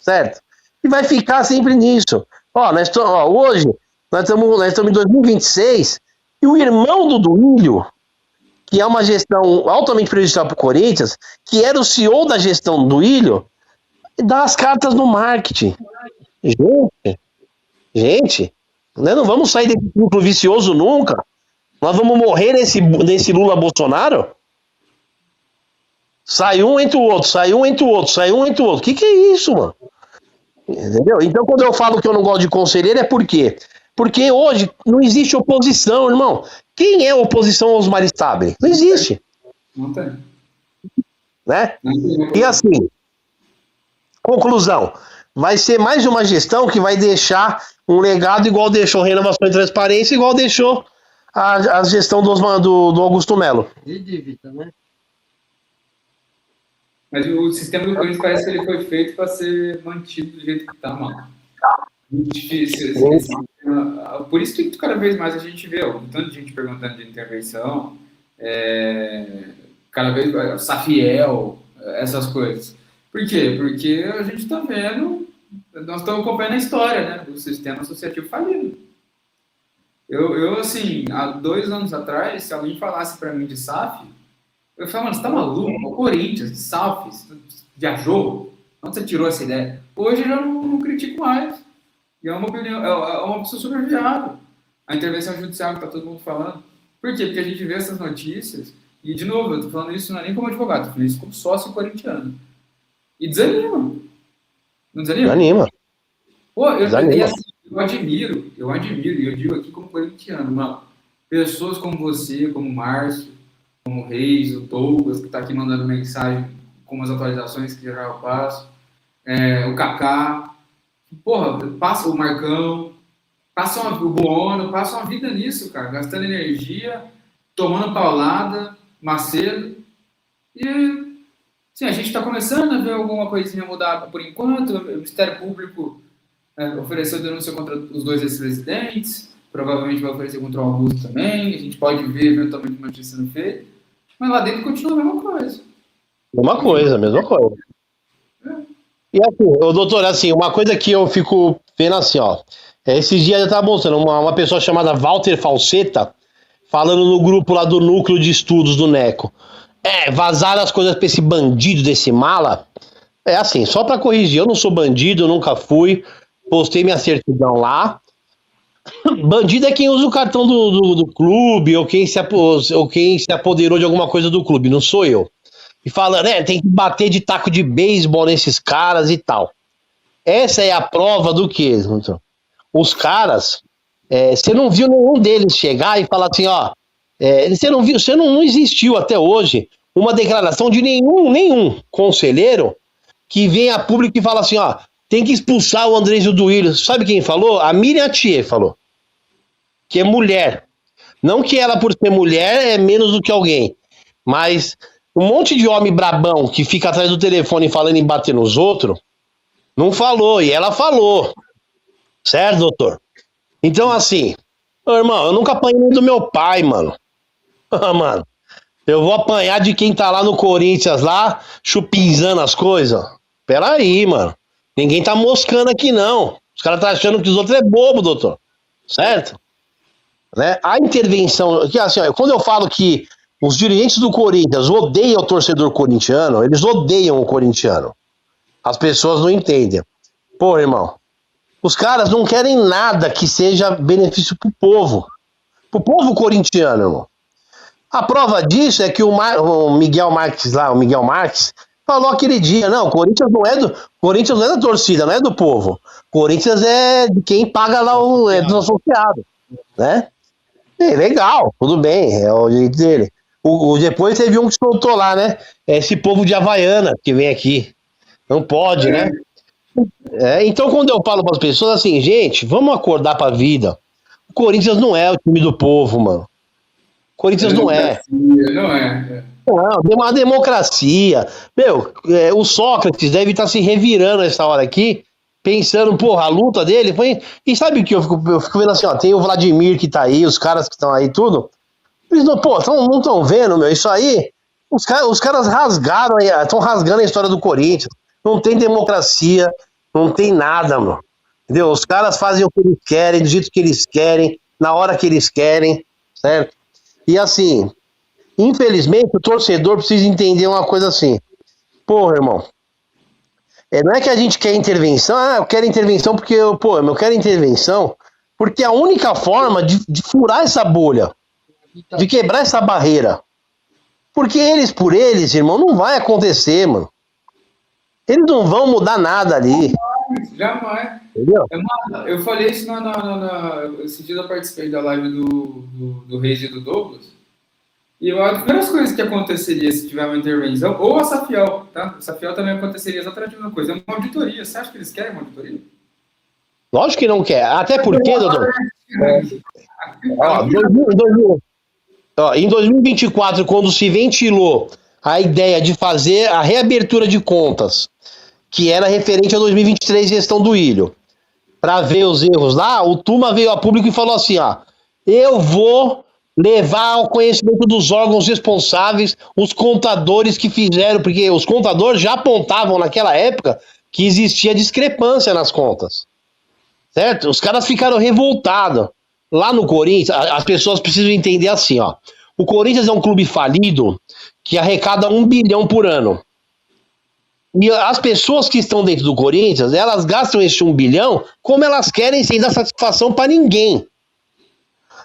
certo? E vai ficar sempre nisso. Hoje, nós estamos em 2026, e o irmão do Duílio, que é uma gestão altamente prejudicial para o Corinthians, que era o CEO da gestão do Duílio, dá as cartas no marketing. Gente, nós não vamos sair desse ciclo vicioso nunca. Nós vamos morrer nesse Lula Bolsonaro? Sai um, entra o outro, sai um, entra o outro, sai um, entra o outro. Que é isso, mano? Entendeu? Então, quando eu falo que eu não gosto de conselheiro, é por quê? Porque hoje não existe oposição, irmão. Quem é oposição aos Osmar Stabile? Não existe. Não tem. Né? E assim, conclusão, vai ser mais uma gestão que vai deixar um legado igual deixou Renovação e Transparência, igual deixou a gestão do Augusto Melo. De dívida, né? Mas o sistema do Corinthians parece que ele foi feito para ser mantido do jeito que está, mano. Muito difícil. Por isso que cada vez mais a gente vê um tanto de gente perguntando de intervenção, cada vez Safiel, essas coisas. Por quê? Porque a gente está vendo, nós estamos acompanhando a história, né, do sistema associativo falido. Eu assim, há 2 anos atrás, se alguém falasse para mim de SAF, eu falei, mano, você tá maluco? O Corinthians, de SAF, viajou? Onde você tirou essa ideia? Hoje eu já não critico mais. E é uma opinião, é uma pessoa super viável. A intervenção judicial que tá todo mundo falando. Por quê? Porque a gente vê essas notícias, e de novo, eu tô falando isso não é nem como advogado, tô falando isso como sócio corintiano. E desanima. Não desanima? Desanima. Pô, Desanima. E assim, eu admiro, e eu digo aqui como corintiano, mano, pessoas como você, como o Márcio, como o Reis, o Douglas, que está aqui mandando mensagem com umas atualizações que já eu passo, o Kaká, porra, passa o Marcão, o Buono, passam a vida nisso, cara, gastando energia, tomando paulada, Macedo, e sim, a gente está começando a ver alguma coisinha mudar por enquanto. O Ministério Público ofereceu denúncia contra os 2 ex-presidentes, provavelmente vai oferecer contra o Augusto também, a gente pode ver eventualmente uma notícia sendo feita. Mas lá dentro continua a mesma coisa. Mesma coisa. E assim, doutor, assim, uma coisa que eu fico vendo assim, ó. Esses dias eu tava mostrando uma pessoa chamada Walter Falseta falando no grupo lá do núcleo de estudos do NECO. Vazaram as coisas pra esse bandido desse mala. Assim, só pra corrigir, eu não sou bandido, eu nunca fui. Postei minha certidão lá. Bandido é quem usa o cartão do clube ou quem se apoderou de alguma coisa do clube, não sou eu. E falando, tem que bater de taco de beisebol nesses caras e tal. Essa é a prova do quê? Os caras, você não viu nenhum deles chegar e falar assim, ó, você não viu, não existiu até hoje uma declaração de nenhum conselheiro que vem a público e fala assim, ó, tem que expulsar o Andrés e o Duílio. Sabe quem falou? A Miriam Thier falou. Que é mulher. Não que ela, por ser mulher, é menos do que alguém. Mas um monte de homem brabão que fica atrás do telefone falando em bater nos outros, não falou. E ela falou. Certo, doutor? Então, assim, irmão, eu nunca apanhei do meu pai, mano. Mano, eu vou apanhar de quem tá lá no Corinthians, lá, chupinzando as coisas. Peraí, mano. Ninguém tá moscando aqui, não. Os caras tá achando que os outros é bobo, doutor. Certo? Né? A intervenção... Que, assim, ó, quando eu falo que os dirigentes do Corinthians odeiam o torcedor corintiano, eles odeiam o corintiano. As pessoas não entendem. Pô, irmão, os caras não querem nada que seja benefício pro povo. Pro povo corintiano, irmão. A prova disso é que o Miguel Marques lá, o Miguel Marques, falou aquele dia, não, o Corinthians não é da torcida, não é do povo. Corinthians é de quem paga lá dos associados, né? Legal, tudo bem, é o jeito dele. Depois teve um que soltou lá, né? Esse povo de Havaiana que vem aqui. Não pode, né? Então, quando eu falo para as pessoas assim, gente, vamos acordar pra vida. O Corinthians não é o time do povo, mano. O Corinthians não é. Não é. Não, tem uma democracia. Meu, o Sócrates deve estar se revirando nessa hora aqui, pensando, porra, a luta dele foi... E sabe o que eu fico vendo assim, ó, tem o Vladimir que tá aí, os caras que estão aí, tudo. Eles não estão vendo, meu, isso aí, os caras rasgaram, estão rasgando a história do Corinthians. Não tem democracia, Não tem nada, mano. Entendeu? Os caras fazem o que eles querem, do jeito que eles querem, na hora que eles querem, certo? E assim, infelizmente, o torcedor precisa entender uma coisa assim. Porra, irmão, não é que a gente quer intervenção, eu quero intervenção porque eu quero intervenção porque é a única forma de furar essa bolha, de quebrar essa barreira. Porque eles por eles, irmão, não vai acontecer, mano. Eles não vão mudar nada ali. Jamais. Entendeu? Eu falei isso esse dia eu participei da live do Reis e do Douglas. E uma das primeiras coisas que aconteceria se tiver uma intervenção, ou a Safiel, tá? A Safiel também aconteceria exatamente a mesma coisa. É uma auditoria. Você acha que eles querem uma auditoria? Lógico que não quer. Até porque, Dodô. Em 2024, quando se ventilou a ideia de fazer a reabertura de contas, que era referente a 2023 gestão do Ilho, para ver os erros lá, o Tuma veio a público e falou assim, eu vou levar ao conhecimento dos órgãos responsáveis os contadores que fizeram, porque os contadores já apontavam naquela época que existia discrepância nas contas, certo? Os caras ficaram revoltados. Lá no Corinthians, as pessoas precisam entender assim, o Corinthians é um clube falido que arrecada 1 bilhão por ano. E as pessoas que estão dentro do Corinthians, elas gastam esse 1 bilhão como elas querem, sem dar satisfação para ninguém.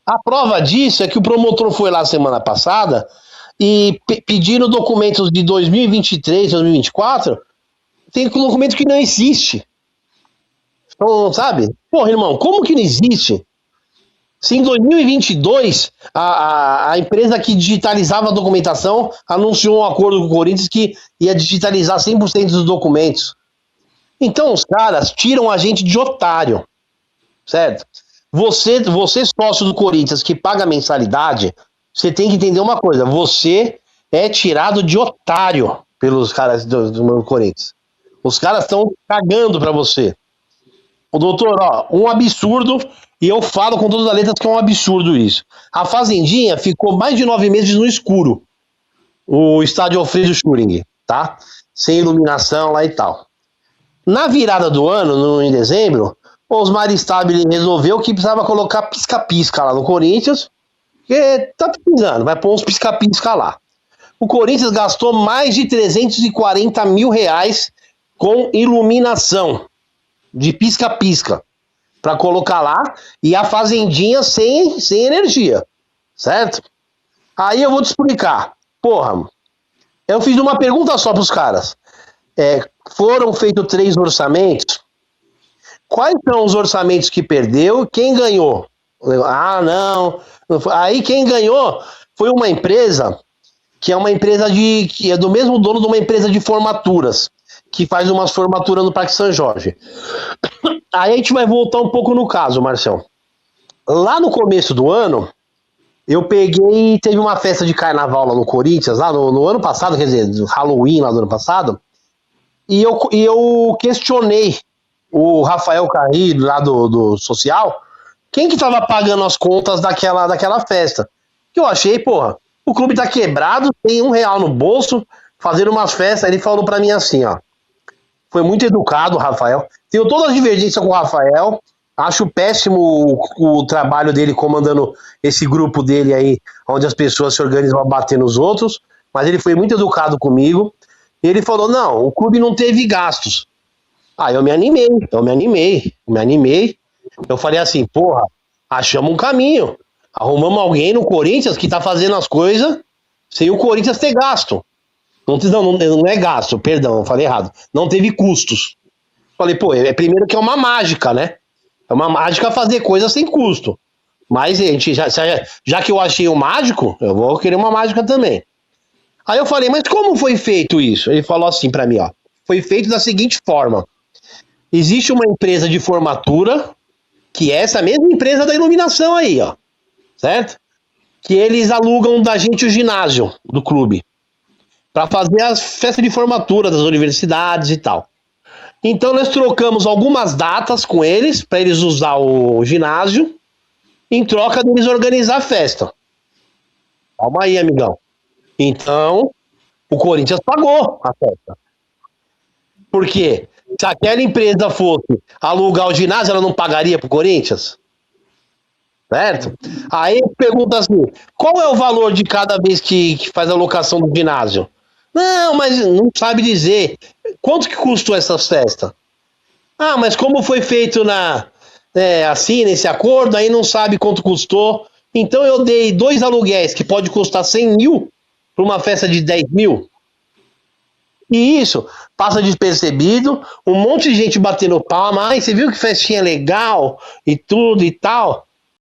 A prova disso é que o promotor foi lá semana passada e pedindo documentos de 2023, 2024, tem documento que não existe. Então, sabe? Porra, irmão, como que não existe? Se em 2022 a empresa que digitalizava a documentação anunciou um acordo com o Corinthians que ia digitalizar 100% dos documentos. Então os caras tiram a gente de otário, certo? Você sócio do Corinthians que paga mensalidade, você tem que entender uma coisa, você é tirado de otário pelos caras do Corinthians. Os caras estão cagando pra você. O doutor, um absurdo, e eu falo com todas as letras que é um absurdo isso. A Fazendinha ficou mais de 9 meses no escuro, o estádio Alfredo Schrödinger, tá? Sem iluminação lá e tal. Na virada do ano, em dezembro, o Osmar Stabile resolveu que precisava colocar pisca-pisca lá no Corinthians, porque tá precisando, vai pôr uns pisca-pisca lá. O Corinthians gastou mais de 340 mil reais com iluminação de pisca-pisca para colocar lá, e a Fazendinha sem energia, certo? Aí eu vou te explicar. Porra, eu fiz uma pergunta só pros caras. Foram feitos 3 orçamentos. Quais são os orçamentos que perdeu? Quem ganhou? Não. Aí quem ganhou foi uma empresa que é uma empresa que é do mesmo dono de uma empresa de formaturas, que faz umas formaturas no Parque São Jorge. Aí a gente vai voltar um pouco no caso, Marcelo. Lá no começo do ano, eu peguei e teve uma festa de carnaval lá no Corinthians, lá no ano passado, quer dizer, Halloween lá no ano passado, e eu questionei o Rafael Carrilho lá do Social, quem que tava pagando as contas daquela festa. Que eu achei, porra, o clube tá quebrado, tem R$1 no bolso, fazendo umas festas. Ele falou pra mim assim, foi muito educado o Rafael, tenho toda a divergência com o Rafael, acho péssimo o trabalho dele comandando esse grupo dele aí, onde as pessoas se organizam a bater nos outros, mas ele foi muito educado comigo. E ele falou, não, o clube não teve gastos. Eu me animei. Eu falei assim, porra, achamos um caminho. Arrumamos alguém no Corinthians que tá fazendo as coisas sem o Corinthians ter gasto. Não é gasto, perdão, eu falei errado. Não teve custos. Falei, primeiro que é uma mágica, né? É uma mágica fazer coisa sem custo. Mas, gente, já que eu achei um mágico, eu vou querer uma mágica também. Aí eu falei, mas como foi feito isso? Ele falou assim pra mim, foi feito da seguinte forma. Existe uma empresa de formatura, que é essa mesma empresa da iluminação aí, certo? Que eles alugam da gente o ginásio do clube, para fazer as festas de formatura das universidades e tal. Então nós trocamos algumas datas com eles, para eles usar o ginásio, em troca deles organizar a festa. Calma aí, amigão. Então, o Corinthians pagou a festa. Por quê? Se aquela empresa fosse alugar o ginásio, ela não pagaria pro Corinthians? Certo? Aí pergunta assim: qual é o valor de cada vez que faz a locação do ginásio? Não, mas não sabe dizer. Quanto que custou essas festas? Ah, mas como foi feito assim, nesse acordo, aí não sabe quanto custou. Então eu dei 2 aluguéis que pode custar 100 mil para uma festa de 10 mil. E isso passa despercebido, um monte de gente batendo palma. Ai, você viu que festinha legal e tudo e tal.